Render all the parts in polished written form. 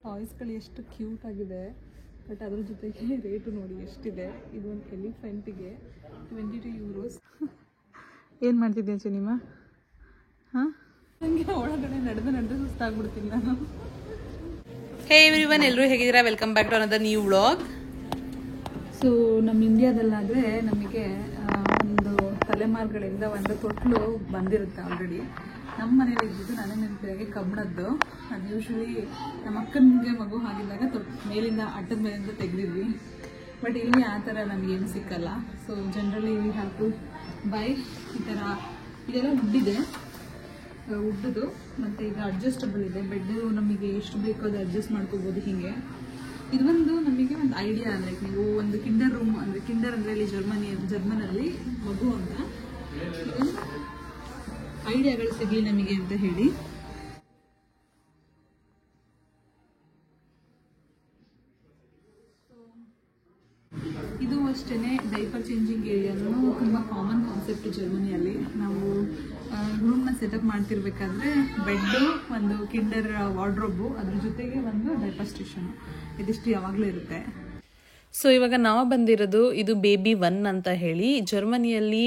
ಟಾಯ್ಸ್ಗಳು ಎಷ್ಟು ಕ್ಯೂಟ್ ಆಗಿದೆ, ಬಟ್ ಅದ್ರ ಜೊತೆಗೆ ರೇಟು ನೋಡಿ ಎಷ್ಟಿದೆ. ಇದು ಒಂದು ಎಲಿಫೆಂಟಿಗೆ 22 euros. ಏನು ಮಾಡ್ತಿದ್ದೆ ಸಿನಿಮಾ? ಹಾಂ, ನನಗೆ ಒಳಗಡೆ ನಡೆದು ಸುಸ್ತಾಗ್ಬಿಡ್ತೀನಿ ನಾನು. ಹೇ ಎವ್ರಿವನ್, ಎಲ್ಲರೂ ಹೇಗಿದ್ದೀರಾ? Welcome back to another new vlog. So ನಮ್ಮ ಇಂಡಿಯಾದಲ್ಲಾದರೆ ನಮಗೆ ಒಂದು ತಲೆಮಾರುಗಳಿಂದ ಒಂದು ತೊಟ್ಲು ಬಂದಿರುತ್ತೆ ಆಲ್ರೆಡಿ. ನಮ್ಮ ಮನೇಲಿ ಇದ್ದಿದ್ದು ನನಗೆ ನೆನಪಿಗೆ ಕಬ್ಬಣದ್ದು. ಅದು ಯೂಶ್ವಲಿ ನಮ್ಮ ಅಕ್ಕನಿಗೆ ಮಗು ಆಗಿದ್ದಾಗ ಮೇಲಿಂದ ಅಡ್ಡದ ಮೇಲಿಂದ ತೆಗೆದಿದ್ವಿ. ಬಟ್ ಇಲ್ಲಿ ಆ ಥರ ನಮಗೇನು ಸಿಕ್ಕಲ್ಲ. So generally we have to buy ಈ ಥರ. ಇದೆಲ್ಲ ಉಡ್ಡಿದೆ, ಉಡ್ಡದು, ಮತ್ತು ಇದು ಅಡ್ಜಸ್ಟಬಲ್ ಇದೆ. ಬೆಡ್ಡು ನಮಗೆ ಎಷ್ಟು ಬೇಕೋ ಅದು ಅಡ್ಜಸ್ಟ್ ಮಾಡ್ಕೋಬೋದು. ಹೀಗೆ ಇದೊಂದು ನಮಗೆ ಒಂದು ಐಡಿಯಾ. ಅಂದರೆ ನೀವು ಒಂದು ಕಿಂಡರ್ ರೂಮ್, ಅಂದರೆ ಕಿಂಡರ್ ಅಂದರೆ ಇಲ್ಲಿ ಜರ್ಮನಲ್ಲಿ ಮಗು ಅಂತ ಐಡಿಯಾಗಳು ಸಿಗಲಿ ನಮಗೆ ಅಂತ ಹೇಳಿ. ಇದು ಅಷ್ಟೇ ಡೈಪರ್ ಚೇಂಜಿಂಗ್ ಏರಿಯಾನು ತುಂಬ ಕಾಮನ್ ಕಾನ್ಸೆಪ್ಟ್ ಜರ್ಮನಿಯಲ್ಲಿ. ನಾವು ರೂಮ್ನ ಸೆಟಪ್ ಮಾಡ್ತಿರ್ಬೇಕಾದ್ರೆ ಬೆಡ್ಡು, ಒಂದು ಕಿಂಡರ್ ವಾರ್ಡ್ರೋಬು, ಅದ್ರ ಜೊತೆಗೆ ಒಂದು ಡೈಪರ್ ಸ್ಟೇಷನು, ಇದಿಷ್ಟು ಯಾವಾಗಲೂ ಇರುತ್ತೆ. ಸೊ ಇವಾಗ ನಾವು ಬಂದಿರೋದು ಇದು ಬೇಬಿ 1 ಅಂತ ಹೇಳಿ. ಜರ್ಮನಿಯಲ್ಲಿ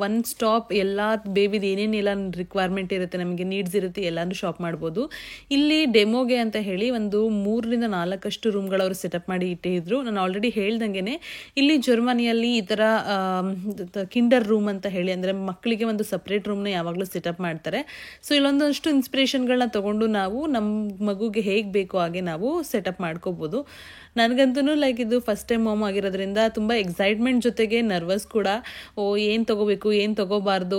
ಒನ್ ಸ್ಟಾಪ್ ಎಲ್ಲ ಬೇಬಿದು ಏನೇನೆಲ್ಲ ರಿಕ್ವೈರ್ಮೆಂಟ್ ಇರುತ್ತೆ, ನಮಗೆ ನೀಡ್ಸ್ ಇರುತ್ತೆ, ಎಲ್ಲಾನು ಶಾಪ್ ಮಾಡ್ಬೋದು. ಇಲ್ಲಿ ಡೆಮೋಗೆ ಅಂತ ಹೇಳಿ ಒಂದು 3 ರಿಂದ 4 ರೂಮ್ಗಳವರು ಸೆಟಪ್ ಮಾಡಿ ಇಟ್ಟಿದ್ರು. ನಾನು ಆಲ್ರೆಡಿ ಹೇಳ್ದಂಗೆ ಇಲ್ಲಿ ಜರ್ಮನಿಯಲ್ಲಿ ಈ ಥರ ಕಿಂಡರ್ ರೂಮ್ ಅಂತ ಹೇಳಿ, ಅಂದರೆ ಮಕ್ಕಳಿಗೆ ಒಂದು ಸಪ್ರೇಟ್ ರೂಮ್ನ ಯಾವಾಗಲೂ ಸೆಟಪ್ ಮಾಡ್ತಾರೆ. ಸೊ ಇಲ್ಲೊಂದಷ್ಟು ಇನ್ಸ್ಪಿರೇಷನ್ಗಳನ್ನ ತೊಗೊಂಡು ನಾವು ನಮ್ಮ ಮಗುಗೆ ಹೇಗೆ ಬೇಕೋ ಹಾಗೆ ನಾವು ಸೆಟಪ್ ಮಾಡ್ಕೋಬೋದು. ನನಗಂತೂ ಲೈಕ್ ಇದು ಫಸ್ಟ್ ಟೈಮ್ ಮಾಮ್ ಆಗಿರೋದ್ರಿಂದ ತುಂಬ ಎಕ್ಸೈಟ್ಮೆಂಟ್ ಜೊತೆಗೆ ನರ್ವಸ್ ಕೂಡ. ಏನು ತೊಗೋಬೇಕು, ಏನು ತೊಗೋಬಾರ್ದು,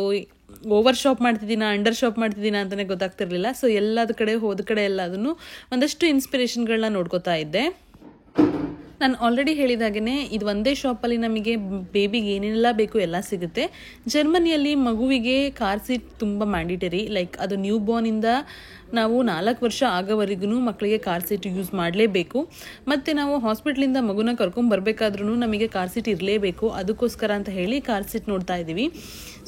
ಓವರ್ ಶಾಪ್ ಮಾಡ್ತಿದ್ದೀನಾ, ಅಂಡರ್ ಶಾಪ್ ಮಾಡ್ತಿದ್ದೀನಾ ಅಂತಲೇ ಗೊತ್ತಾಗ್ತಿರ್ಲಿಲ್ಲ. ಸೊ ಎಲ್ಲದ ಕಡೆ ಹೋದ ಕಡೆ ಎಲ್ಲದನ್ನು ಒಂದಷ್ಟು ಇನ್ಸ್ಪಿರೇಷನ್ಗಳನ್ನ ನೋಡ್ಕೋತಾ ಇದ್ದೆ. ನಾನು ಆಲ್ರೆಡಿ ಹೇಳಿದಾಗೇ ಇದು ಒಂದೇ ಶಾಪಲ್ಲಿ ನಮಗೆ ಬೇಬಿಗೆ ಏನೆಲ್ಲ ಬೇಕು ಎಲ್ಲ ಸಿಗುತ್ತೆ. ಜರ್ಮನಿಯಲ್ಲಿ ಮಗುವಿಗೆ ಕಾರ್ ಸೀಟ್ ತುಂಬ ಮ್ಯಾಂಡಿಟರಿ. ಲೈಕ್ ಅದು ನ್ಯೂ ಬೋರ್ನಿಂದ ನಾವು 4 ವರ್ಷ ಆಗೋವರೆಗೂ ಮಕ್ಕಳಿಗೆ ಕಾರ್ ಸೀಟ್ ಯೂಸ್ ಮಾಡಲೇಬೇಕು. ಮತ್ತು ನಾವು ಹಾಸ್ಪಿಟ್ಲಿಂದ ಮಗುನ ಕರ್ಕೊಂಬರ್ಬೇಕಾದ್ರೂ ನಮಗೆ ಕಾರ್ ಸೀಟ್ ಇರಲೇಬೇಕು. ಅದಕ್ಕೋಸ್ಕರ ಅಂತ ಹೇಳಿ ಕಾರ್ ಸೀಟ್ ನೋಡ್ತಾ ಇದ್ದೀವಿ.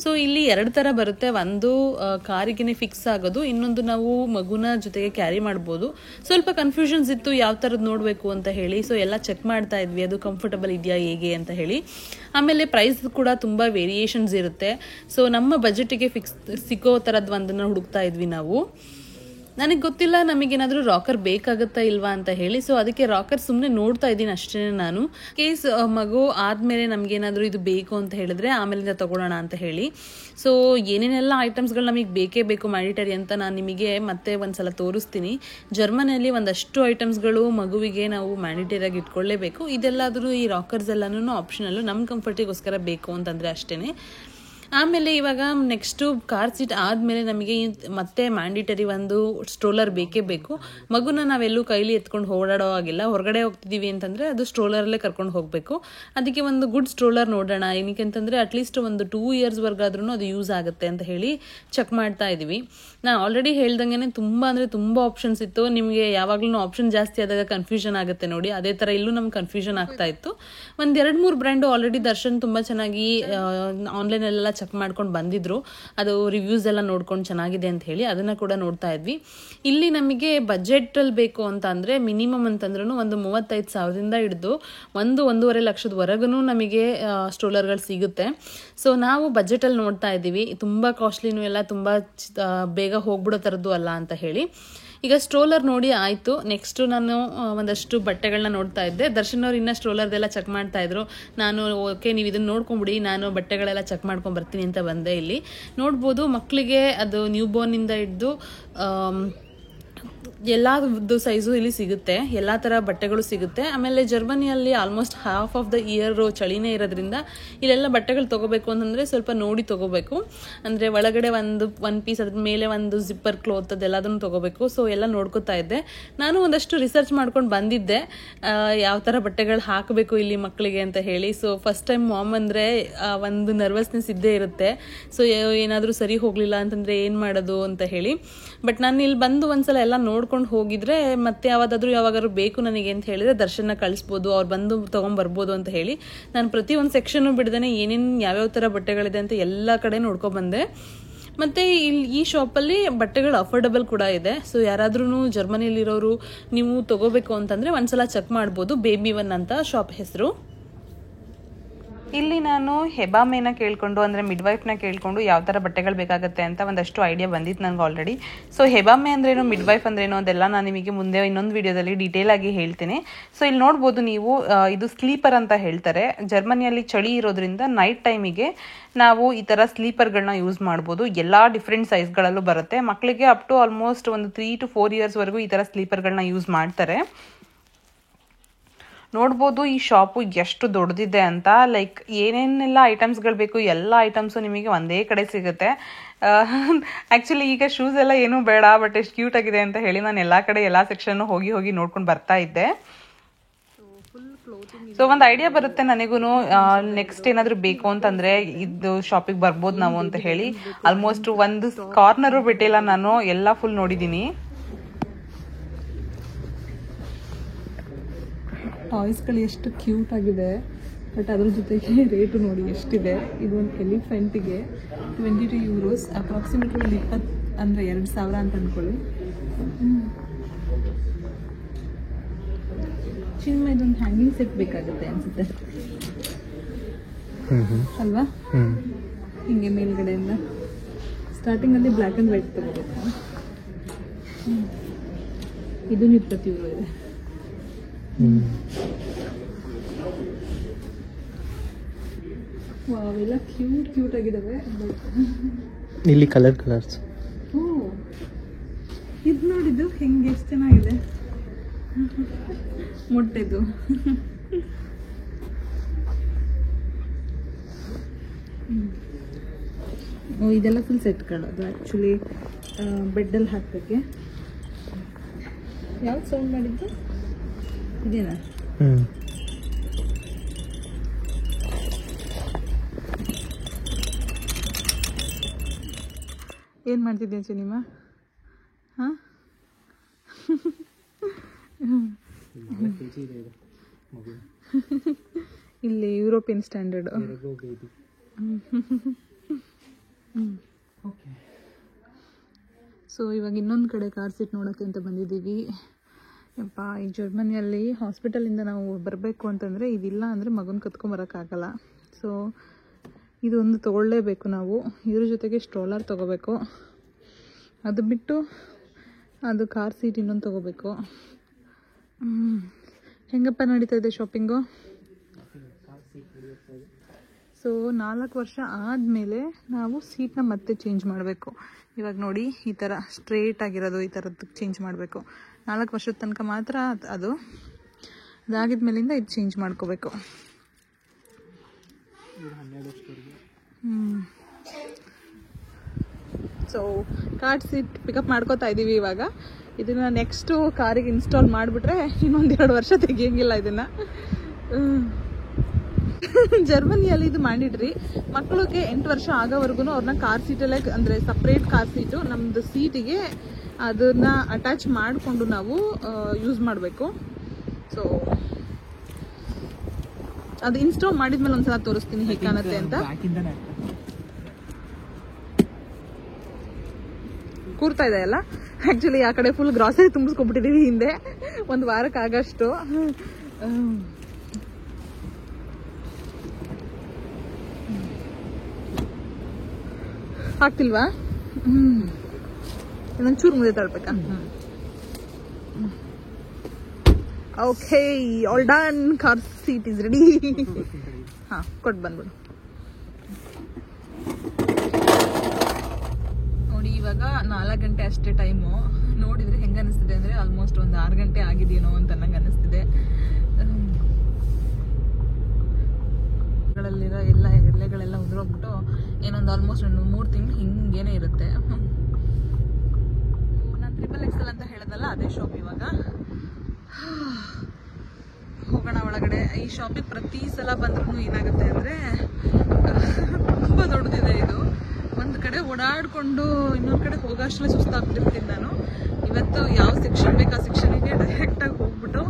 ಸೊ ಇಲ್ಲಿ 2 ಥರ ಬರುತ್ತೆ. ಒಂದು ಕಾರಿಗೇ ಫಿಕ್ಸ್ ಆಗೋದು, ಇನ್ನೊಂದು ನಾವು ಮಗುನ ಜೊತೆಗೆ ಕ್ಯಾರಿ ಮಾಡ್ಬೋದು. ಸ್ವಲ್ಪ ಕನ್ಫ್ಯೂಷನ್ಸ್ ಇತ್ತು ಯಾವ ಥರದ್ದು ನೋಡಬೇಕು ಅಂತ ಹೇಳಿ. ಸೊ ಎಲ್ಲ ಚೆಕ್ ಮಾಡ್ತಾ ಇದ್ವಿ, ಅದು ಕಂಫರ್ಟಬಲ್ ಇದೆಯಾ ಹೇಗೆ ಅಂತ ಹೇಳಿ. ಆಮೇಲೆ ಪ್ರೈಸ್ ಕೂಡ ತುಂಬ ವೇರಿಯೇಷನ್ಸ್ ಇರುತ್ತೆ. ಸೊ ನಮ್ಮ ಬಜೆಟಿಗೆ ಫಿಕ್ಸ್ ಸಿಕ್ಕೋ ಥರದ್ದು ಒಂದನ್ನು ಹುಡುಕ್ತಾ ಇದ್ವಿ ನಾವು. ನನಗೆ ಗೊತ್ತಿಲ್ಲ ನಮಗೇನಾದರೂ ರಾಕರ್ ಬೇಕಾಗುತ್ತಾ ಇಲ್ವಾ ಅಂತ ಹೇಳಿ. ಸೊ ಅದಕ್ಕೆ ರಾಕರ್ ಸುಮ್ಮನೆ ನೋಡ್ತಾ ಇದ್ದೀನಿ ಅಷ್ಟೇ ನಾನು. ಕೇಸ್ ಮಗು ಆದಮೇಲೆ ನಮಗೇನಾದರೂ ಇದು ಬೇಕು ಅಂತ ಹೇಳಿದ್ರೆ ಆಮೇಲಿಂದ ತೊಗೊಳ್ಳೋಣ ಅಂತ ಹೇಳಿ. ಸೊ ಏನೇನೆಲ್ಲ ಐಟಮ್ಸ್ಗಳು ನಮಗೆ ಬೇಕೇ ಬೇಕು ಮ್ಯಾಂಡಿಟರಿ ಅಂತ ನಾನು ನಿಮಗೆ ಮತ್ತೆ ಒಂದ್ಸಲ ತೋರಿಸ್ತೀನಿ. ಜರ್ಮನಿಯಲ್ಲಿ ಒಂದಷ್ಟು ಐಟಮ್ಸ್ಗಳು ಮಗುವಿಗೆ ನಾವು ಮ್ಯಾಂಡಿಟರಿಯಾಗಿ ಇಟ್ಕೊಳ್ಳೇಬೇಕು. ಇದೆಲ್ಲಾದರೂ ಈ ರಾಕರ್ಸ್ ಎಲ್ಲನೂ ಆಪ್ಷನಲ್ಲು, ನಮ್ಮ ಕಂಫರ್ಟಿಗೋಸ್ಕರ ಬೇಕು ಅಂತಂದರೆ ಅಷ್ಟೇ. ಆಮೇಲೆ ಇವಾಗ ನೆಕ್ಸ್ಟು ಕಾರ್ ಸೀಟ್ ಆದಮೇಲೆ ನಮಗೆ ಮತ್ತೆ ಮ್ಯಾಂಡಿಟರಿ ಒಂದು ಸ್ಟ್ರೋಲರ್ ಬೇಕೇ ಬೇಕು. ಮಗುನ ನಾವೆಲ್ಲೂ ಕೈಲಿ ಎತ್ಕೊಂಡು ಓಡಾಡೋ ಆಗಿಲ್ಲ. ಹೊರಗಡೆ ಹೋಗ್ತಿದ್ದೀವಿ ಅಂತಂದರೆ ಅದು ಸ್ಟ್ರೋಲರಲ್ಲೇ ಕರ್ಕೊಂಡು ಹೋಗಬೇಕು. ಅದಕ್ಕೆ ಒಂದು ಗುಡ್ ಸ್ಟ್ರೋಲರ್ ನೋಡೋಣ. ಏನಕ್ಕೆ ಅಂತಂದರೆ ಅಟ್ಲೀಸ್ಟ್ ಒಂದು 2 ಇಯರ್ಸ್ವರೆಗಾದ್ರೂ ಅದು ಯೂಸ್ ಆಗುತ್ತೆ ಅಂತ ಹೇಳಿ ಚೆಕ್ ಮಾಡ್ತಾ ಇದ್ದೀವಿ. ನಾನು ಆಲ್ರೆಡಿ ಹೇಳ್ದಂಗೆ ತುಂಬ ಅಂದರೆ ತುಂಬ ಆಪ್ಷನ್ಸ್ ಇತ್ತು. ನಿಮಗೆ ಯಾವಾಗಲೂ ಆಪ್ಷನ್ ಜಾಸ್ತಿ ಆದಾಗ ಕನ್ಫ್ಯೂಷನ್ ಆಗುತ್ತೆ ನೋಡಿ, ಅದೇ ಥರ ಇಲ್ಲೂ ನಮ್ಗೆ ಕನ್ಫ್ಯೂಷನ್ ಆಗ್ತಾ ಇತ್ತು. ಒಂದು 2-3 ಬ್ರ್ಯಾಂಡು ಆಲ್ರೆಡಿ ದರ್ಶನ್ ತುಂಬ ಚೆನ್ನಾಗಿ ಆನ್ಲೈನಲ್ಲೆಲ್ಲ ಚೆಕ್ ಮಾಡ್ಕೊಂಡು ಬಂದಿದ್ರು. ಅದು ರಿವ್ಯೂಸ್ ಎಲ್ಲ ನೋಡ್ಕೊಂಡು ಚೆನ್ನಾಗಿದೆ ಅಂತ ಹೇಳಿ ಅದನ್ನು ಕೂಡ ನೋಡ್ತಾ ಇದ್ವಿ. ಇಲ್ಲಿ ನಮಗೆ ಬಜೆಟಲ್ಲಿ ಬೇಕು ಅಂತ ಅಂದರೆ ಮಿನಿಮಮ್ ಅಂತಂದ್ರೂ ಒಂದು 35,000ದಿಂದ ಹಿಡಿದು 1-1.5 ಲಕ್ಷದವರೆಗೂ ನಮಗೆ ಸ್ಟ್ರೋಲರ್ಗಳು ಸಿಗುತ್ತೆ. ಸೊ ನಾವು ಬಜೆಟಲ್ಲಿ ನೋಡ್ತಾ ಇದ್ದೀವಿ. ತುಂಬ ಕಾಸ್ಟ್ಲಿನೂ ಎಲ್ಲ ತುಂಬ ಬೇಗ ಹೋಗ್ಬಿಡೋ ಥರದ್ದು ಅಲ್ಲ ಅಂತ ಹೇಳಿ. ಈಗ ಸ್ಟ್ರೋಲರ್ ನೋಡಿ ಆಯಿತು. ನೆಕ್ಸ್ಟು ನಾನು ಒಂದಷ್ಟು ಬಟ್ಟೆಗಳನ್ನ ನೋಡ್ತಾ ಇದ್ದೆ. ದರ್ಶನ್ ಅವ್ರು ಇನ್ನೂ ಸ್ಟ್ರೋಲರ್ದೆಲ್ಲ ಚೆಕ್ ಮಾಡ್ತಾ ಇದ್ರು. ನಾನು ಓಕೆ ನೀವು ಇದನ್ನು ನೋಡ್ಕೊಂಬಿಡಿ, ನಾನು ಬಟ್ಟೆಗಳೆಲ್ಲ ಚೆಕ್ ಮಾಡ್ಕೊಂಡು ಬರ್ತೀನಿ ಅಂತ ಬಂದೆ. ಇಲ್ಲಿ ನೋಡ್ಬೋದು ಮಕ್ಕಳಿಗೆ ಅದು ನ್ಯೂ ಬೋರ್ನಿಂದ ಹಿಡಿದು ಎಲ್ಲದು ಸೈಜು ಇಲ್ಲಿ ಸಿಗುತ್ತೆ. ಎಲ್ಲ ಥರ ಬಟ್ಟೆಗಳು ಸಿಗುತ್ತೆ. ಆಮೇಲೆ ಜರ್ಮನಿಯಲ್ಲಿ almost half of the year ಚಳಿನೇ ಇರೋದ್ರಿಂದ ಇಲ್ಲೆಲ್ಲ ಬಟ್ಟೆಗಳು ತೊಗೋಬೇಕು ಅಂತಂದರೆ ಸ್ವಲ್ಪ ನೋಡಿ ತೊಗೋಬೇಕು. ಅಂದರೆ ಒಳಗಡೆ ಒನ್ ಪೀಸ್, ಅದ್ರ ಮೇಲೆ ಒಂದು ಜಿಪ್ಪರ್ ಕ್ಲೋತ್ ಅದೆಲ್ಲದನ್ನು ತೊಗೋಬೇಕು. ಸೊ ಎಲ್ಲ ನೋಡ್ಕೋತಾ ಇದ್ದೆ. ನಾನು ಒಂದಷ್ಟು ರಿಸರ್ಚ್ ಮಾಡ್ಕೊಂಡು ಬಂದಿದ್ದೆ ಯಾವ ಥರ ಬಟ್ಟೆಗಳು ಹಾಕಬೇಕು ಇಲ್ಲಿ ಮಕ್ಕಳಿಗೆ ಅಂತ ಹೇಳಿ. ಸೊ ಫಸ್ಟ್ ಟೈಮ್ ಮಾಮ್ ಅಂದರೆ ಒಂದು ನರ್ವಸ್ನೆಸ್ ಇದ್ದೇ ಇರುತ್ತೆ. ಸೊ ಏನಾದರೂ ಸರಿ ಹೋಗಲಿಲ್ಲ ಅಂತಂದರೆ ಏನು ಮಾಡೋದು ಅಂತ ಹೇಳಿ. ಬಟ್ ನಾನು ಇಲ್ಲಿ ಬಂದು ಒಂದ್ಸಲ ಎಲ್ಲ ನೋಡ್ಕೊಂಡು ಹೋಗಿದ್ರೆ ಮತ್ತೆ ಯಾವಾಗಾದ್ರೂ ಬೇಕು ನನಗೆ ಅಂತ ಹೇಳಿದ್ರೆ ದರ್ಶನ ಕಳಿಸ್ಬೋದು, ಅವ್ರು ಬಂದು ತೊಗೊಂಬರ್ಬೋದು ಅಂತ ಹೇಳಿ ನಾನು ಪ್ರತಿ ಒಂದು ಸೆಕ್ಷನ್ನು ಬಿಡ್ದೇನೆ ಏನೇನು ಯಾವ್ಯಾವ ಥರ ಬಟ್ಟೆಗಳಿದೆ ಅಂತ ಎಲ್ಲ ಕಡೆ ನೋಡ್ಕೊಬಂದೆ. ಮತ್ತು ಈ ಶಾಪಲ್ಲಿ ಬಟ್ಟೆಗಳು ಅಫೋರ್ಡಬಲ್ ಕೂಡ ಇದೆ. ಸೊ ಯಾರಾದ್ರೂ ಜರ್ಮನಿಯಲ್ಲಿರೋರು ನೀವು ತಗೋಬೇಕು ಅಂತಂದರೆ ಒಂದ್ಸಲ ಚೆಕ್ ಮಾಡ್ಬೋದು. ಬೇಬಿ ಒನ್ ಅಂತ ಶಾಪ್ ಹೆಸರು. ಇಲ್ಲಿ ನಾನು ಹೆಬಾಮೇನ ಕೇಳಿಕೊಂಡು ಅಂದರೆ ಮಿಡ್ವೈಫ್ನ ಕೇಳಿಕೊಂಡು ಯಾವ ಥರ ಬಟ್ಟೆಗಳು ಬೇಕಾಗುತ್ತೆ ಅಂತ ಒಂದಷ್ಟು ಐಡಿಯಾ ಬಂದಿತ್ತು ನನಗೆ ಆಲ್ರೆಡಿ. ಸೊ ಹೆಬಾಮೆ ಅಂದ್ರೇನು, ಮಿಡ್ವೈಫ್ ಅಂದ್ರೇನು ಅದೆಲ್ಲ ನಾನು ನಿಮಗೆ ಮುಂದೆ ಇನ್ನೊಂದು ವಿಡಿಯೋದಲ್ಲಿ ಡೀಟೇಲ್ ಆಗಿ ಹೇಳ್ತೀನಿ. ಸೊ ಇಲ್ಲಿ ನೋಡ್ಬೋದು ನೀವು, ಇದು ಸ್ಲೀಪರ್ ಅಂತ ಹೇಳ್ತಾರೆ. ಜರ್ಮನಿಯಲ್ಲಿ ಚಳಿ ಇರೋದ್ರಿಂದ ನೈಟ್ ಟೈಮಿಗೆ ನಾವು ಈ ಥರ ಸ್ಲೀಪರ್ಗಳನ್ನ ಯೂಸ್ ಮಾಡ್ಬೋದು. ಎಲ್ಲ ಡಿಫ್ರೆಂಟ್ ಸೈಜ್ಗಳಲ್ಲೂ ಬರುತ್ತೆ. ಮಕ್ಕಳಿಗೆ ಅಪ್ ಟು ಆಲ್ಮೋಸ್ಟ್ ಒಂದು 3 to 4 ಇಯರ್ಸ್ವರೆಗೂ ಈ ಥರ ಸ್ಲೀಪರ್ಗಳನ್ನ ಯೂಸ್ ಮಾಡ್ತಾರೆ. ನೋಡ್ಬೋದು ಈ ಶಾಪು ಎಷ್ಟು ದೊಡ್ಡದಿದೆ ಅಂತ. ಲೈಕ್ ಏನೇನೆಲ್ಲ ಐಟಮ್ಸ್ಗಳು ಬೇಕು ಎಲ್ಲ ಐಟಮ್ಸು ನಿಮಗೆ ಒಂದೇ ಕಡೆ ಸಿಗುತ್ತೆ. ಆ್ಯಕ್ಚುಲಿ ಈಗ ಶೂಸ್ ಎಲ್ಲ ಏನೂ ಬೇಡ, ಬಟ್ ಎಷ್ಟು ಕ್ಯೂಟ್ ಆಗಿದೆ ಅಂತ ಹೇಳಿ ನಾನು ಎಲ್ಲ ಕಡೆ ಎಲ್ಲ ಸೆಕ್ಷನ್ನು ಹೋಗಿ ನೋಡ್ಕೊಂಡು ಬರ್ತಾ ಇದ್ದೆ. ಸೊ ಒಂದು ಐಡಿಯಾ ಬರುತ್ತೆ ನನಗೂ, ನೆಕ್ಸ್ಟ್ ಏನಾದರೂ ಬೇಕು ಅಂತಂದರೆ ಇದು ಶಾಪಿಗೆ ಬರ್ಬೋದು ನಾವು ಅಂತ ಹೇಳಿ. ಆಲ್ಮೋಸ್ಟ್ ಒಂದು ಕಾರ್ನರು ಬಿಟ್ಟಿಲ್ಲ ನಾನು, ಎಲ್ಲ ಫುಲ್ ನೋಡಿದ್ದೀನಿ. ಟಾಯ್ಸ್ಗಳು ಎಷ್ಟು ಕ್ಯೂಟ್ ಆಗಿದೆ, ಬಟ್ ಅದ್ರ ಜೊತೆಗೆ ರೇಟು ನೋಡಿ ಎಷ್ಟಿದೆ. ಇದು ಒಂದು ಎಲಿಫೆಂಟಿಗೆ 22 euros, ಅಪ್ರಾಕ್ಸಿಮೇಟ್ಲಿ 20 ಅಂದರೆ 2000 ಅಂತ ಅಂದ್ಕೊಳ್ಳಿ. ಚಿನ್ನ ಇದೊಂದು ಹ್ಯಾಂಗಿಂಗ್ ಸೆಟ್ ಬೇಕಾಗುತ್ತೆ ಅನ್ಸುತ್ತೆ ಅಲ್ವಾ? ಹಿಂಗೆ ಮೇಲ್ಗಡೆಯಿಂದ ಸ್ಟಾರ್ಟಿಂಗಲ್ಲಿ ಬ್ಲ್ಯಾಕ್ ಆ್ಯಂಡ್ ವೈಟ್ ತಗೋಬೇಕು. ಇದು 20 euro ಇದೆ. ಅವೆಲ್ಲ ಕ್ಯೂಟ್ ಆಗಿದಾವೆ. ಇಲ್ಲಿ ಕಲರ್ಸ್ ಇದು ನೋಡಿದ್ದು ಹೆಂಗೆ ಎಷ್ಟು ಚೆನ್ನಾಗಿದೆ. ಮೊಟ್ಟೆದು ಇದೆಲ್ಲ ಫುಲ್ ಸೆಟ್ಗಳು. ಅದು ಆ್ಯಕ್ಚುಲಿ ಬೆಡ್ಡಲ್ಲಿ ಹಾಕೋಕ್ಕೆ. ಯಾವ್ದು ಸೌಂಡ್ ಮಾಡಿದ್ದು ಇದೇನಾ? ಏನು ಮಾಡ್ತಿದ್ದೆ ಸಿನಿಮಾ? ಹಾಂ, ಇಲ್ಲಿ ಯುರೋಪಿಯನ್ ಸ್ಟ್ಯಾಂಡರ್ಡ್. ಸೊ ಇವಾಗ ಇನ್ನೊಂದು ಕಡೆ ಕಾರ್ ಸೀಟ್ ನೋಡೋಕ್ಕೆ ಅಂತ ಬಂದಿದ್ದೀವಿ. ಯಪ್ಪ, ಈ ಜರ್ಮನಿಯಲ್ಲಿ ಹಾಸ್ಪಿಟಲಿಂದ ನಾವು ಬರಬೇಕು ಅಂತಂದರೆ ಇದಿಲ್ಲ ಅಂದರೆ ಮಗನ ಕತ್ಕೊಂಬರೋಕ್ಕಾಗಲ್ಲ. ಸೊ ಇದೊಂದು ತೊಗೊಳ್ಳೇಬೇಕು ನಾವು. ಇದ್ರ ಜೊತೆಗೆ ಸ್ಟ್ರೋಲರ್ ತೊಗೋಬೇಕು. ಅದು ಬಿಟ್ಟು ಅದು ಕಾರ್ ಸೀಟ್ ಇನ್ನೊಂದು ತೊಗೋಬೇಕು. ಹೆಂಗಪ್ಪ ನಡೀತಾ ಇದೆ ಶಾಪಿಂಗು? ಸೊ 4 ವರ್ಷ ಆದಮೇಲೆ ನಾವು ಸೀಟ್ನ ಮತ್ತೆ ಚೇಂಜ್ ಮಾಡಬೇಕು. ಇವಾಗ ನೋಡಿ ಈ ಥರ ಸ್ಟ್ರೇಟ್ ಆಗಿರೋದು ಈ ಥರದ್ದು ಚೇಂಜ್ ಮಾಡಬೇಕು. 4 ವರ್ಷದ ತನಕ ಮಾತ್ರ ಅದು. ಅದಾಗಿದ ಮೇಲಿಂದ ಇದು ಚೇಂಜ್ ಮಾಡ್ಕೋಬೇಕು. ಸೊ ಕಾರ್ ಸೀಟ್ ಪಿಕಪ್ ಮಾಡ್ಕೋತಾ ಇದ್ದೀವಿ ಇವಾಗ. ಇದನ್ನು ನೆಕ್ಸ್ಟು ಕಾರಿಗೆ ಇನ್ಸ್ಟಾಲ್ ಮಾಡಿಬಿಟ್ರೆ ಇನ್ನೊಂದು 2 ವರ್ಷ ತೆಗಿಯಂಗಿಲ್ಲ ಇದನ್ನು. ಜರ್ಮನಿಯಲ್ಲಿ ಇದು ಮಾಡಿಡ್ರಿ, ಮಕ್ಕಳಿಗೆ 8 ವರ್ಷ ಆಗೋವರೆಗೂ ಅವ್ರನ್ನ ಕಾರ್ ಸೀಟಲ್ಲೇ, ಅಂದರೆ ಸಪ್ರೇಟ್ ಕಾರ್ ಸೀಟು ನಮ್ಮದು ಸೀಟಿಗೆ ಅದನ್ನು ಅಟ್ಯಾಚ್ ಮಾಡಿಕೊಂಡು ನಾವು ಯೂಸ್ ಮಾಡಬೇಕು. ಸೊ ಅದು ಇನ್ಸ್ಟಾಲ್ ಮಾಡಿದ್ಮೇಲೆ ಒಂದ್ಸಲ ತೋರಿಸ್ತೀನಿ ಹೇಗೆ ಕಾಣುತ್ತೆ ಅಂತ. ಕೂರ್ತಾ ಇದೆ ಅಲ್ಲ. ಆ್ಯಕ್ಚುಲಿ ಆ ಕಡೆ ಫುಲ್ ಗ್ರಾಸರಿ ತುಂಬಿಸ್ಕೊಬಿಟ್ಟಿದ್ದೀವಿ ಹಿಂದೆ, ಒಂದು ವಾರಕ್ಕಾಗಷ್ಟು. ಆಗ್ತಿಲ್ವಾ? ಇನ್ನೊಂಚೂರು ಮುಂದೆ ತಳ್ಬೇಕಾ? Okay, all done. Car seat is ready. ಹಾಂ, ಕೊಟ್ಟು ಬಂದ್ಬಿಡು. ನೋಡಿ ಇವಾಗ 4 ಗಂಟೆ ಅಷ್ಟೇ ಟೈಮು. ನೋಡಿದ್ರೆ ಹೆಂಗೆ ಅನಿಸ್ತಿದೆ ಅಂದರೆ ಆಲ್ಮೋಸ್ಟ್ ಒಂದು 6 ಗಂಟೆ ಆಗಿದೆಯೇನೋ ಅಂತ ನಂಗೆ ಅನ್ನಿಸ್ತಿದೆ. ಗಳಲ್ಲಿರೋ ಎಲ್ಲ ಎಲೆಗಳೆಲ್ಲ ಉದುರೋಗ್ಬಿಟ್ಟು ಏನೊಂದು ಆಲ್ಮೋಸ್ಟ್ ಒಂದು 3 ತಿಂಗಳು ಹಿಂಗೇನೆ ಇರುತ್ತೆ. ನಾನು XXL ಅಂತ ಹೇಳೋದಲ್ಲ, ಅದೇ ಶಾಪ್. ಇವಾಗ ಹೋಗೋಣ ಒಳಗಡೆ. ಈ ಶಾಪಿಗೆ ಪ್ರತಿ ಸಲ ಬಂದ್ರೂ ಏನಾಗುತ್ತೆ ಅಂದರೆ ತುಂಬ ದೊಡ್ಡದಿದೆ ಇದು. ಒಂದು ಕಡೆ ಓಡಾಡಿಕೊಂಡು ಇನ್ನೊಂದು ಕಡೆ ಹೋಗೋಷ್ಟಲ್ಲೇ ಸುಸ್ತಾಗ್ಬಿಟ್ಟಿರ್ತೀನಿ ನಾನು. ಇವತ್ತು ಯಾವ ಸೆಕ್ಷನ್ ಬೇಕು ಆ ಸೆಕ್ಷನಿಗೆ ಡೈರೆಕ್ಟಾಗಿ ಹೋಗ್ಬಿಟ್ಟು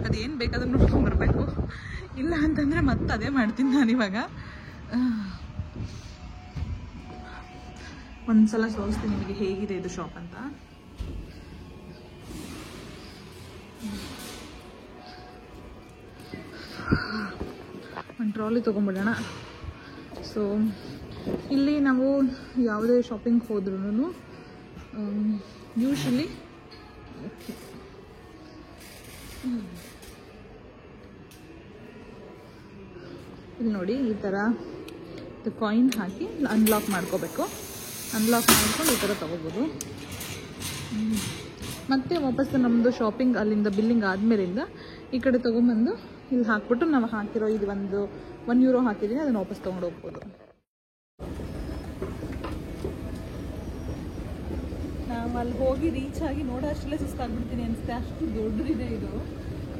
ಅದೇನು ಬೇಕಾದ್ರೂ ನೋಡ್ಕೊಂಡು ಬರಬೇಕು. ಇಲ್ಲ ಅಂತಂದರೆ ಮತ್ತೆ ಅದೇ ಮಾಡ್ತೀನಿ ನಾನಿವಾಗ. ಒಂದ್ಸಲ ತೋರಿಸ್ತೀನಿ ನಿಮಗೆ ಹೇಗಿದೆ ಇದು ಶಾಪ್ ಅಂತ. ಒಂದು ಟ್ರಾಲಿ ತೊಗೊಂಡ್ಬಿಡೋಣ. ಸೊ ಇಲ್ಲಿ ನಾವು ಯಾವುದೇ ಶಾಪಿಂಗ್ ಹೋದ್ರೂ ಯೂಶಲಿ ಇಲ್ಲಿ ನೋಡಿ ಈ ಥರ ಕಾಯಿನ್ ಹಾಕಿ ಅನ್ಲಾಕ್ ಮಾಡ್ಕೋಬೇಕು. ಅನ್ಲಾಕ್ ಮಾಡ್ಕೊಂಡು ಈ ಥರ ತೊಗೋಬೋದು. ಮತ್ತು ವಾಪಸ್ ನಮ್ಮದು ಶಾಪಿಂಗ್ ಅಲ್ಲಿಂದ ಬಿಲ್ಲಿಂಗ್ ಆದಮೇಲಿಂದ ಈ ಕಡೆ ತೊಗೊಂಬಂದು ಇಲ್ಲಿ ಹಾಕ್ಬಿಟ್ಟು ನಾವು ಹಾಕಿರೋ ಇದು ಒಂದು €1 ಹಾಕಿದ್ದೀನಿ, ಅದನ್ನು ವಾಪಸ್ ತೊಗೊಂಡು ಹೋಗ್ಬೋದು. ನಾವು ಅಲ್ಲಿ ಹೋಗಿ ರೀಚ್ ಆಗಿ ನೋಡೋ ಅಷ್ಟಲ್ಲೇ ಸುಸ್ತಾಗ್ಬಿಡ್ತೀನಿ ಅನಿಸುತ್ತೆ, ಅಷ್ಟು ದೊಡ್ಡದಿದೆ ಇದು.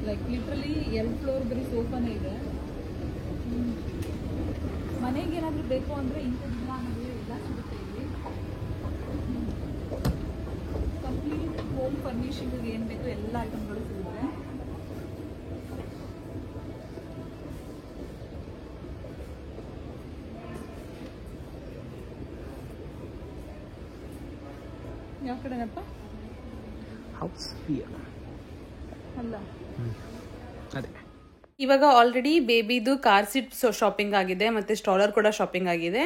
ಲೈಕ್ ಲಿಟ್ರಲಿ 2 ಫ್ಲೋರ್ ಬರೀ ಸೋಫಾನೇ ಇದೆ. ಮನೆಗೆ ಏನಾದರೂ ಬೇಕು ಅಂದರೆ ಇಂಥದ್ದಿಲ್ಲ ಅನ್ನೋದು ಎಲ್ಲ ಸಿಗುತ್ತೆ ಇಲ್ಲಿ. ಕಂಪ್ಲೀಟ್ ಹೋಮ್ ಫರ್ನಿಷಿಂಗಿಗೆ ಏನು ಬೇಕು ಎಲ್ಲ ಐಟಮ್ಗಳು ಸಿಗುತ್ತೆ. ಯಾವ ಕಡೆನಪ್ಪ? ಹೌಸ್ ಅಲ್ಲ, ಅದೇ. ಇವಾಗ ಆಲ್ರೆಡಿ ಬೇಬಿದು ಕಾರ್ ಸೀಟ್ ಶಾಪಿಂಗ್ ಆಗಿದೆ ಮತ್ತು ಸ್ಟ್ರಾಲರ್ ಕೂಡ ಶಾಪಿಂಗ್ ಆಗಿದೆ.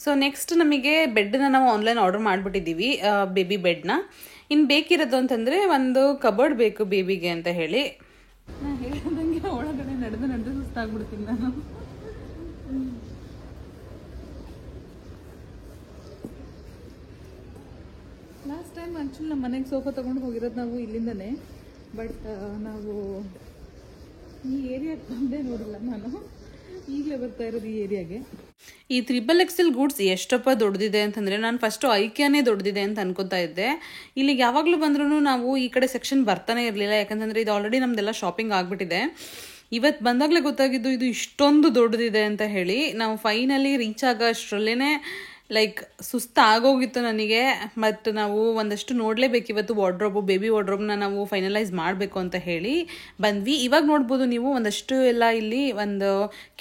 ಸೊ ನೆಕ್ಸ್ಟ್ ನಮಗೆ ಬೆಡ್ನ ನಾವು ಆನ್ಲೈನ್ ಆರ್ಡರ್ ಮಾಡಿಬಿಟ್ಟಿದ್ದೀವಿ, ಬೇಬಿ ಬೆಡ್ನ. ಇನ್ನು ಬೇಕಿರೋದು ಅಂತಂದರೆ ಒಂದು ಕಬೋರ್ಡ್ ಬೇಕು ಬೇಬಿಗೆ ಅಂತ ಹೇಳಿ. ನಾನು ಹೇಳಿದಂಗೆ ಒಳಗಡೆ ನಡೆದು ಸುಸ್ತಾಗ್ಬಿಡ್ತೀನಿ ನಾನು. ಲಾಸ್ಟ್ ಟೈಮ್ ಆ್ಯಕ್ಚುಲಿ ನಮ್ಮ ಮನೆಗೆ ಸೋಫಾ ತೊಗೊಂಡು ಹೋಗಿರೋದು ನಾವು ಇಲ್ಲಿಂದನೇ. ಬಟ್ ನಾವು ಈ ಏರಿಯಾಗೆ ಬಂದೇ ನೋಡಿಲ್ಲ, ನಾನು ಈಗಲೇ ಬರ್ತಾ ಇರೋದು ಈ ಏರಿಯಾಗೆ. ಈ XXL ಗೂಡ್ಸ್ ಎಷ್ಟಪ್ಪ ದೊಡ್ಡದಿದೆ ಅಂತಂದರೆ, ನಾನು ಫಸ್ಟು ಐಕ್ಯಾನೇ ದೊಡ್ಡದಿದೆ ಅಂತ ಅನ್ಕೋತಾ ಇದ್ದೆ. ಇಲ್ಲಿಗೆ ಯಾವಾಗಲೂ ಬಂದ್ರೂ ನಾವು ಈ ಕಡೆ ಸೆಕ್ಷನ್ ಬರ್ತಾನೆ ಇರಲಿಲ್ಲ, ಯಾಕಂತಂದರೆ ಇದು ಆಲ್ರೆಡಿ ನಮ್ದೆಲ್ಲ ಶಾಪಿಂಗ್ ಆಗಿಬಿಟ್ಟಿದೆ. ಇವತ್ತು ಬಂದಾಗಲೇ ಗೊತ್ತಾಗಿದ್ದು ಇದು ಇಷ್ಟೊಂದು ದೊಡ್ಡದಿದೆ ಅಂತ ಹೇಳಿ. ನಾವು ಫೈನಲಿ ರೀಚ್ ಆಗೋ ಅಷ್ಟರಲ್ಲೇ ಲೈಕ್ ಸುಸ್ತಾಗೋಗಿತ್ತು ನನಗೆ. ಮತ್ತು ನಾವು ಒಂದಷ್ಟು ನೋಡಲೇಬೇಕು ಇವತ್ತು ವಾರ್ಡ್ರೋಬು, ಬೇಬಿ ವಾರ್ಡ್ರೋಬ್ನ ನಾವು ಫೈನಲೈಸ್ ಮಾಡಬೇಕು ಅಂತ ಹೇಳಿ ಬಂದ್ವಿ. ಇವಾಗ ನೋಡ್ಬೋದು ನೀವು ಒಂದಷ್ಟು ಎಲ್ಲ ಇಲ್ಲಿ ಒಂದು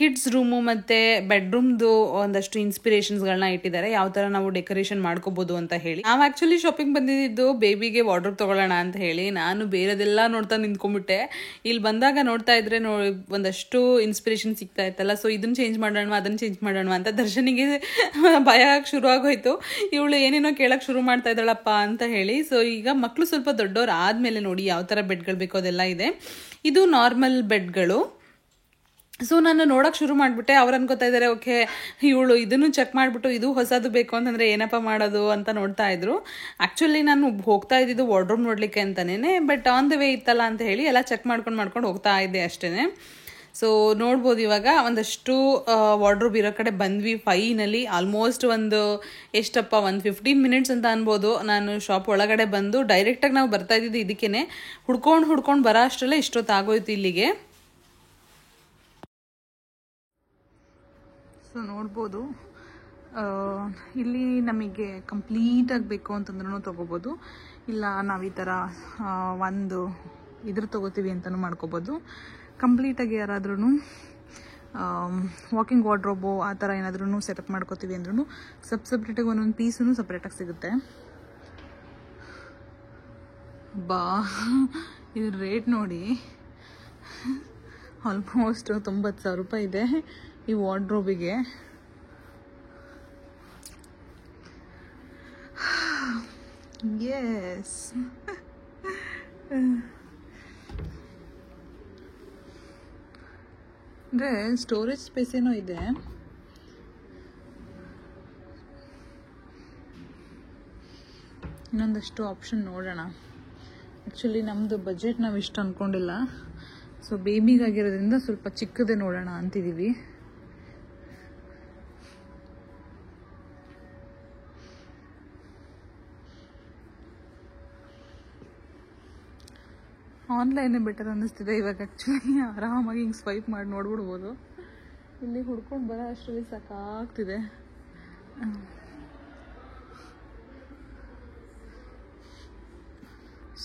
ಕಿಡ್ಸ್ ರೂಮು ಮತ್ತು ಬೆಡ್ರೂಮ್ದು ಒಂದಷ್ಟು ಇನ್ಸ್ಪಿರೇಷನ್ಸ್ಗಳನ್ನ ಇಟ್ಟಿದ್ದಾರೆ, ಯಾವ ಥರ ನಾವು ಡೆಕೋರೇಷನ್ ಮಾಡ್ಕೋಬೋದು ಅಂತ ಹೇಳಿ. ನಾವು ಆ್ಯಕ್ಚುಲಿ ಶಾಪಿಂಗ್ ಬಂದಿದ್ದು ಬೇಬಿಗೆ ವಾರ್ಡ್ರೋಬ್ ತೊಗೊಳ್ಳೋಣ ಅಂತ ಹೇಳಿ. ನಾನು ಬೇರೆದೆಲ್ಲ ನೋಡ್ತಾ ನಿಂತ್ಕೊಂಡ್ಬಿಟ್ಟೆ. ಇಲ್ಲಿ ಬಂದಾಗ ನೋಡ್ತಾ ಇದ್ರೆ ಒಂದಷ್ಟು ಇನ್ಸ್ಪಿರೇಷನ್ ಸಿಗ್ತಾ ಇತ್ತಲ್ಲ, ಸೊ ಇದನ್ನು ಚೇಂಜ್ ಮಾಡೋಣ ಅದನ್ನು ಚೇಂಜ್ ಮಾಡೋಣ ಅಂತ ದರ್ಶನಿಗೆ ಭಯ ಶುರು ಆಗೋಯ್ತು. ಇವಳು ಏನೇನೋ ಕೇಳಕ್ಕೆ ಶುರು ಮಾಡ್ತಾ ಇದ್ದಾಳಪ್ಪ ಅಂತ ಹೇಳಿ. ಸೊ ಈಗ ಮಕ್ಕಳು ಸ್ವಲ್ಪ ದೊಡ್ಡವ್ರು ಆದಮೇಲೆ ನೋಡಿ ಯಾವ ಥರ ಬೆಡ್ಗಳು ಬೇಕೋ ಅದೆಲ್ಲ ಇದೆ. ಇದು ನಾರ್ಮಲ್ ಬೆಡ್ಗಳು. ಸೊ ನಾನು ನೋಡೋಕೆ ಶುರು ಮಾಡಿಬಿಟ್ಟೆ. ಅವ್ರು ಅನ್ಕೋತಾ ಇದ್ದಾರೆ ಓಕೆ ಇವಳು ಇದನ್ನು ಚೆಕ್ ಮಾಡಿಬಿಟ್ಟು ಇದು ಹೊಸದು ಬೇಕು ಅಂತಂದರೆ ಏನಪ್ಪ ಮಾಡೋದು ಅಂತ ನೋಡ್ತಾ ಇದ್ರು. ಆ್ಯಕ್ಚುಲಿ ನಾನು ಹೋಗ್ತಾ ಇದ್ದಿದ್ದು ವಾರ್ಡ್ರೋಬ್ ನೋಡಲಿಕ್ಕೆ ಅಂತಲೇ, ಬಟ್ ಆನ್ ದ ವೇ ಇತ್ತಲ್ಲ ಅಂತ ಹೇಳಿ ಎಲ್ಲ ಚೆಕ್ ಮಾಡ್ಕೊಂಡು ಹೋಗ್ತಾ ಇದ್ದೆ ಅಷ್ಟೇ. ಸೊ ನೋಡ್ಬೋದು ಇವಾಗ ಒಂದಷ್ಟು ವಾರ್ಡ್ರೋಬ್ ಇರೋ ಕಡೆ ಬಂದ್ವಿ ಫೈನಲಿ. ಆಲ್ಮೋಸ್ಟ್ ಒಂದು 15 ಮಿನಿಟ್ಸ್ ಅಂತ ಅನ್ಬೋದು. ನಾನು ಶಾಪ್ ಒಳಗಡೆ ಬಂದು ಡೈರೆಕ್ಟಾಗಿ ನಾವು ಬರ್ತಾ ಇದ್ದಿದ್ದು ಇದಕ್ಕೇ, ಹುಡ್ಕೊಂಡು ಬರೋ ಅಷ್ಟರಲ್ಲೇ ಇಷ್ಟೊತ್ತಾಗೋಯ್ತು ಇಲ್ಲಿಗೆ. ಸೊ ನೋಡ್ಬೋದು ಇಲ್ಲಿ ನಮಗೆ ಕಂಪ್ಲೀಟಾಗಿ ಬೇಕು ಅಂತಂದ್ರೂ ತೊಗೋಬೋದು, ಇಲ್ಲ ನಾವು ಈ ಥರ ಒಂದು ತೊಗೋತೀವಿ ಅಂತಲೂ ಮಾಡ್ಕೋಬೋದು. ಕಂಪ್ಲೀಟಾಗಿ ಯಾರಾದ್ರೂ ವಾಕಿಂಗ್ ವಾರ್ಡ್ರೋಬು ಆ ಥರ ಏನಾದ್ರೂ ಸೆಟಪ್ ಮಾಡ್ಕೋತೀವಿ ಅಂದ್ರೂ ಸಪ್ರೇಟಾಗಿ ಒಂದೊಂದು ಪೀಸೂ ಸಪ್ರೇಟಾಗಿ ಸಿಗುತ್ತೆ. ಇದ್ರ ರೇಟ್ ನೋಡಿ, ಆಲ್ಮೋಸ್ಟ್ 90,000 ರೂಪಾಯಿ ಇದೆ ಈ ವಾರ್ಡ್ರೋಬಿಗೆ. ಎಸ್ ಅಂದರೆ ಸ್ಟೋರೇಜ್ ಸ್ಪೇಸ್ ಏನೋ ಇದೆ. ಇನ್ನೊಂದಷ್ಟು ಆಪ್ಷನ್ ನೋಡೋಣ. ಆ್ಯಕ್ಚುಲಿ ನಮ್ಮದು ಬಜೆಟ್ ನಾವು ಇಷ್ಟು ಅಂದ್ಕೊಂಡಿಲ್ಲ, ಸೊ ಬೇಬಿಗಾಗಿರೋದ್ರಿಂದ ಸ್ವಲ್ಪ ಚಿಕ್ಕದೇ ನೋಡೋಣ ಅಂತಿದ್ದೀವಿ. ಆನ್ಲೈನೇ ಬೆಟರ್ ಅನ್ನಿಸ್ತಿದೆ ಇವಾಗ. ಆ್ಯಕ್ಚುಲಿ ಆರಾಮಾಗಿ ಹಿಂಗೆ ಸ್ವೈಪ್ ಮಾಡಿ ನೋಡ್ಬಿಡ್ಬೋದು. ಇಲ್ಲಿ ಹುಡ್ಕೊಂಡು ಬರೋ ಅಷ್ಟರಲ್ಲಿ ಸಾಕಾಗ್ತಿದೆ.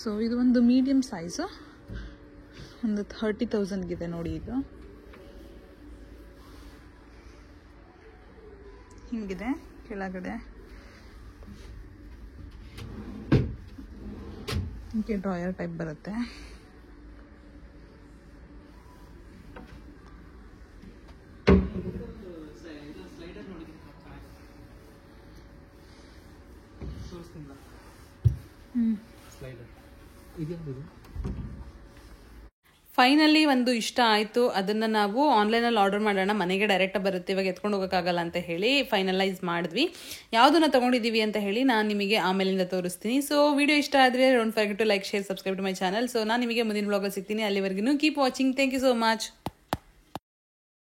ಸೊ ಇದು ಒಂದು ಮೀಡಿಯಮ್ ಸೈಜು, ಒಂದು 30,000ಗಿದೆ ನೋಡಿ. ಇದು ಹಿಂಗಿದೆ ಕೆಳಗಡೆ. ಓಕೆ, ಡ್ರಾಯರ್ ಟೈಪ್ ಬರುತ್ತೆ. ಫೈನಲಿ ಒಂದು ಇಷ್ಟ ಆಯಿತು. ಅದನ್ನು ನಾವು ಆನ್ಲೈನಲ್ಲಿ ಆರ್ಡರ್ ಮಾಡೋಣ, ಮನೆಗೆ ಡೈರೆಕ್ಟಾಗಿ ಬರುತ್ತೆ, ಇವಾಗ ಎತ್ಕೊಂಡು ಹೋಗೋಕ್ಕಾಗಲ್ಲ ಅಂತ ಹೇಳಿ ಫೈನಲೈಸ್ ಮಾಡಿದ್ವಿ. ಯಾವುದನ್ನು ತೊಗೊಂಡಿದ್ದೀವಿ ಅಂತ ಹೇಳಿ ನಾನು ನಿಮಗೆ ಆಮೇಲಿಂದ ತೋರಿಸ್ತೀನಿ. ಸೊ ವಿಡಿಯೋ ಇಷ್ಟ ಆದರೆ don't forget to like, share, subscribe to my channel. So ನಾನು ನಿಮಗೆ ಮುಂದಿನ ಬ್ಲಾಗಲ್ಲಿ ಸಿಗ್ತೀನಿ. ಅಲ್ಲಿವರೆಗೂ keep watching. Thank you so much.